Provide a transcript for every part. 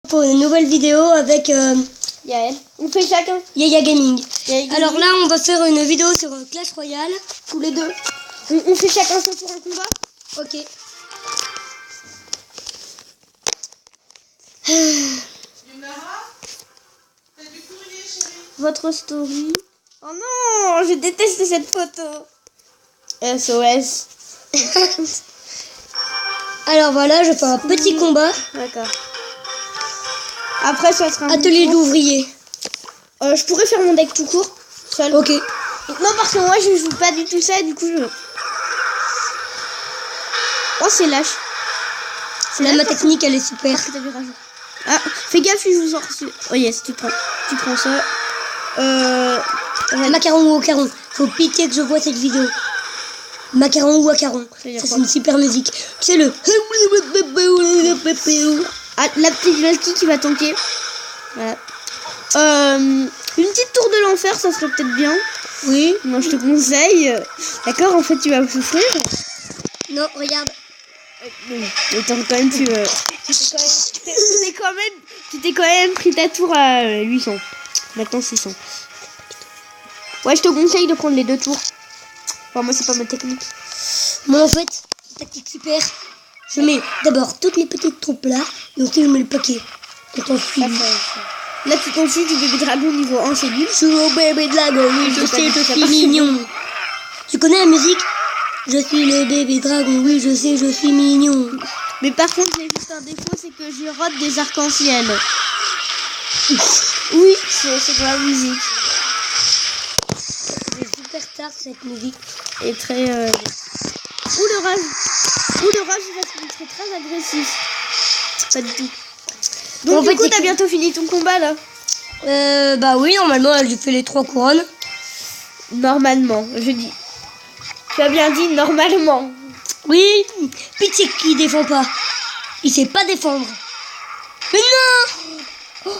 Pour une nouvelle vidéo avec Yael. On fait chacun. Yaya Gaming. Yaya Gaming. Alors là, on va faire une vidéo sur Clash Royale. Tous les deux. On fait chacun son tour en combat. Ok. Votre story. Oh non, je déteste cette photo. SOS. Alors voilà, je fais un petit combat. D'accord. Après, ça sera un Atelier d'ouvrier. je pourrais faire mon deck tout court. Seul. Ok. Non, parce que moi, je joue pas du tout ça. Du coup, je... Oh, c'est lâche. Là, ma technique, elle est super. Ah, fais gaffe, il joue sorcier. Oh yes, tu prends ça. Macaron ou Acaron. Faut pitié que je vois cette vidéo. Macaron ou Acaron. Ça, c'est une super musique. C'est le... Ah, la petite Valky qui va tanker. Voilà. Une petite tour de l'enfer, ça serait peut-être bien. Oui. Moi, je te conseille. D'accord, en fait, tu vas souffrir. Non, regarde. Mais t'as quand même pu... tu t'es quand même pris ta tour à 800. Maintenant 600. Ouais, je te conseille de prendre les deux tours. Enfin, moi, c'est pas ma technique. Moi, en fait, tactique super. Je mets d'abord toutes les petites troupes là. Et ensuite, je mets le paquet. Et t'en suis. Là, tu t'enfuis du bébé dragon niveau 1, c'est nul. Je suis au bébé dragon, oui, je sais, je suis mignon. Tu connais la musique? Je suis le bébé dragon, oui, je sais, je suis mignon. Mais par contre, j'ai juste un défaut, c'est que je rote des arcs-en-ciel. Oui, c'est de la musique. C'est super tard cette musique. Et très... Ouh, le rage, parce qu'il est très agressif. Pas du tout. Donc, en du fait, coup, t'as bientôt fini ton combat, là? Bah oui, normalement, j'ai fait les 3 couronnes. Normalement, je dis. Tu as bien dit normalement. Oui, pitié qui défend pas. Il sait pas défendre. Mais non!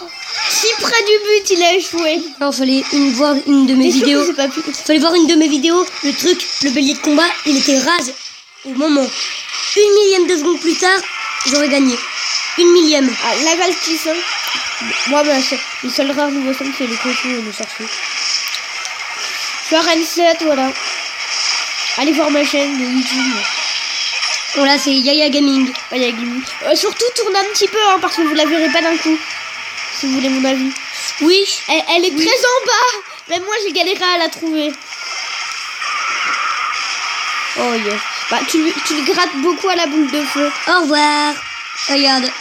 Si près du but, il a échoué. Non, fallait voir une de mes vidéos. Fallait voir une de mes vidéos. Le truc, le bélier de combat, il était rage au moment. 1/1000 de seconde plus tard, j'aurais gagné. 1/1000. Ah, la Valky seul. Moi, bah, le seul rare nouveau somme, c'est le cochon et le sorcier. Je suis à Rennes 7, voilà. Allez voir ma chaîne de YouTube. Bon, là, c'est Yaya Gaming. Yaya Gaming. Surtout, tournez un petit peu, hein, parce que vous la verrez pas d'un coup. Si vous voulez mon avis. Oui. Elle est très en bas. Même moi, j'ai galéré à la trouver. Oh yes. Bah, tu le grattes beaucoup à la boule de feu. Au revoir. Regarde.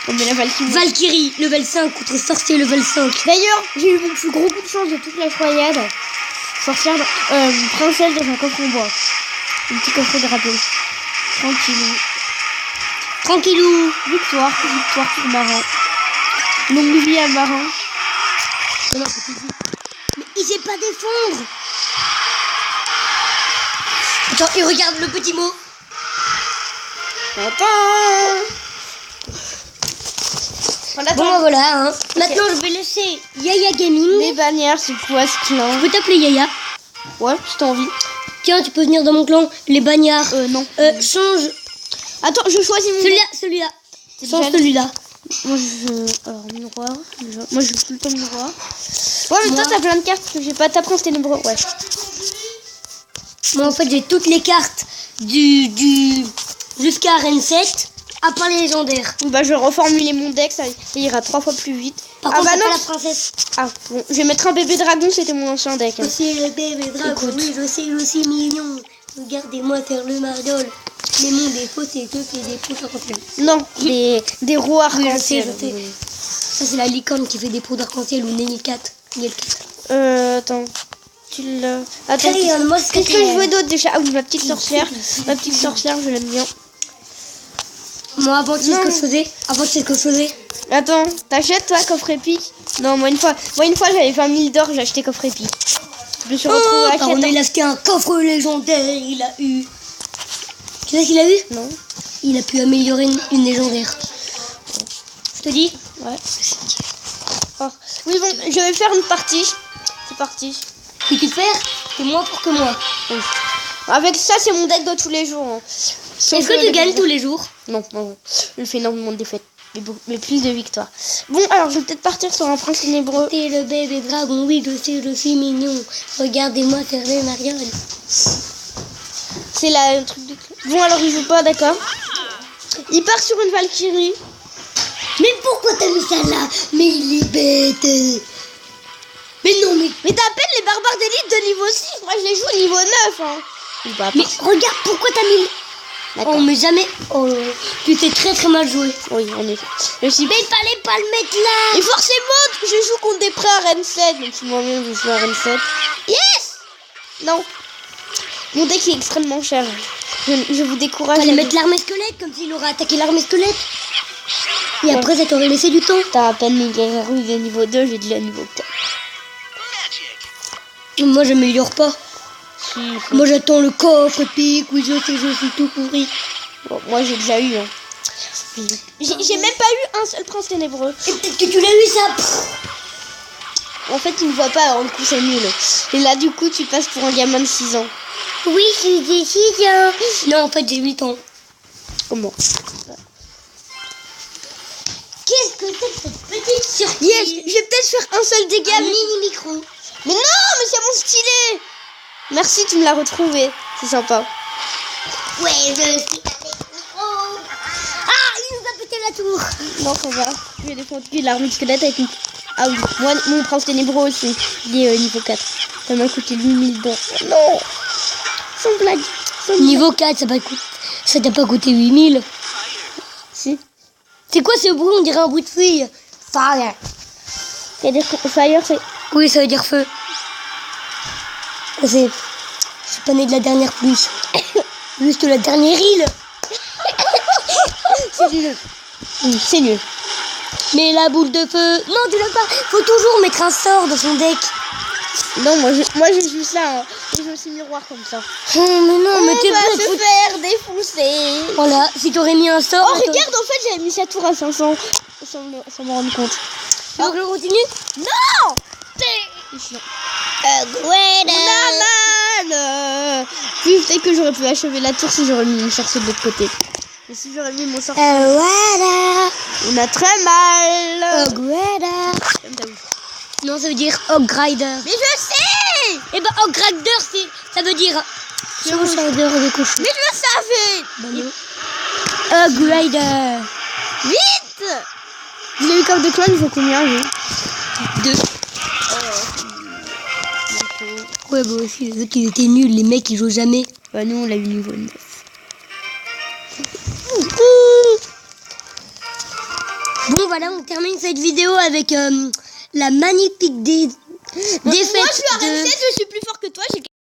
Oh, mais la Valkyrie. Valkyrie, level 5 contre sorcier level 5. D'ailleurs, j'ai eu mon plus gros coup de chance de toute la Royale. Sorcière, princesse dans un coffre en bois. Un petit coffre de rappel. Tranquillou. Victoire pour Marin. Longue vie à Marin. Non, petit vie. Mais il sait pas défendre. Attends, et regarde le petit mot. Attends. Bon, voilà, hein. Maintenant, je vais laisser Yaya Gaming. Les bannières, c'est quoi ce clan? Je peux t'appeler Yaya. Ouais, si t'as envie. Tiens, tu peux venir dans mon clan. Les bagnards. Non. Change. Attends, je choisis mon... Celui-là. Change celui-là. Moi, alors, miroir. Déjà. Moi, je joue tout le temps miroir. Ouais, mais toi, t'as plein de cartes. J'ai pas ta prince ténébreux. Ouais. Moi, en fait, j'ai toutes les cartes jusqu'à Rennes 7. À part les légendaires. Bah, je vais reformuler mon deck. Ça ira 3 fois plus vite. Par contre, bah c'est non. pas la princesse. Ah, bon. Je vais mettre un bébé dragon. C'était mon ancien deck. Hein. C'est le bébé dragon. Écoute. Oui, je sais, je suis mignon. Regardez-moi faire le mariole. Mais mon défaut, c'est que c'est des pots d'arc-en-ciel. Non, des roues Oui, arc-en-ciel. je sais. Ça, c'est la licorne qui fait des pots d'arc-en-ciel ou Nénicat. Attends. Tu l'as... Attends, moi, qu'est-ce que je veux d'autre déjà? Ah oui, ma petite sorcière. Ma petite sorcière, je l'aime bien. Moi, avant, tu sais ce que je faisais. Attends, t'achètes toi coffre épique? Non, moi une fois j'avais 20 000 d'or, j'ai acheté coffre épique. Je me suis retrouvée à on a acheté un coffre légendaire, il a eu. Tu sais ce qu'il a eu? Non. Il a pu améliorer une légendaire. Je te dis? Ouais. Oh. Oui, bon, je vais faire une partie. C'est parti. Si tu perds, c'est moins fort que moi. Oui. Avec ça, c'est mon deck de tous les jours. Hein. Est-ce que tu gagnes tous les jours? Non, je fais énormément de défaites. mais plus de victoires. Bon, alors je vais peut-être partir sur un prince ténébreux. C'est le bébé dragon, oui, je suis mignon. Regardez-moi faire les marioles. C'est là un truc de... Bon, alors il joue pas, d'accord. Il part sur une Valkyrie. Mais pourquoi t'as mis ça là? Mais il est bête. Mais non, mais t'as à peine les barbares d'élite de niveau 6. Moi, je les joue au niveau 9. Hein. Mais regarde, pourquoi t'as mis... Oh, mais jamais... Oh, tu t'es très très mal joué. Oui, en effet. Mais il fallait pas le mettre là. Et forcément, je joue contre des prêts à Reine 7. Donc si moi-même, je joue à Reine 7. Yes. Non. Mon deck est extrêmement cher. Je vous décourage. Fallait mettre l'armée squelette, comme s'il aurait attaqué l'armée squelette. Et après, ça t'aurait laissé du temps. T'as à peine les guerriers rouges de niveau 2, j'ai déjà niveau 4. Moi, j'améliore pas. Si, moi, j'attends le coffre épique. Oui, je suis tout pourri. Bon, moi, j'ai déjà eu. Hein. J'ai même pas eu un seul prince ténébreux. Et peut-être que tu l'as eu, ça. En fait, tu ne vois pas, alors du coup, c'est nul. Et là, du coup, tu passes pour un gamin de 6 ans. Oui, j'ai 6 ans. Non, en fait, j'ai 8 ans. Comment? Qu'est-ce que c'est que cette petite surprise? Yes, je vais peut-être faire un seul dégât. Un mini-micro. Mais non, mais c'est mon stylet. Merci, tu me l'as retrouvé. C'est sympa. Ouais, je suis avec micro. Ah, il nous a pété la tour. Non, ça va. Je vais défendre l'armée de squelette avec une... Ah oui, moi, mon prince ténébreux aussi. Il est niveau 4. Ça m'a coûté 8000 $. Non. Sans blague. Niveau 4, ça t'a pas coûté 8000. Si. C'est quoi ce bruit? On dirait un bruit de fille. Fire. C'est-à-dire que fire, c'est... Oui, ça veut dire feu. Je suis pas né de la dernière pluie. Juste la dernière île. C'est nul. C'est nul. Mais la boule de feu... Non, tu l'as pas. Faut toujours mettre un sort dans son deck. Non, moi je joue ça. Hein. Je joue aussi miroir comme ça. Mais non, mais t'es bête. On va se faire défoncer. Voilà, si t'aurais mis un sort... Oh, regarde, en fait, j'avais mis sa tour à 500 sans me rendre compte. Donc je continue? Non. Ouais, on a mal. Puis peut-être que j'aurais pu achever la tour si j'aurais mis mon sorcier de l'autre côté. Mais si j'aurais mis mon sorcier... voilà. On a très mal. Ogweda. Non, ça veut dire Ogrider. Mais je sais. Et bah Ogrider, ça veut dire... Chaussardeur de cochon. Mais je le savais. Ogrider. Vite. Vous avez eu carte de clan, il faut combien? 2. Ouais, bah aussi, les autres, ils étaient nuls. Les mecs, ils jouent jamais. Bah, nous, on l'a eu niveau 9. Bon, voilà, on termine cette vidéo avec la magnifique défaite. Moi, je suis à Reine 7, je suis plus fort que toi.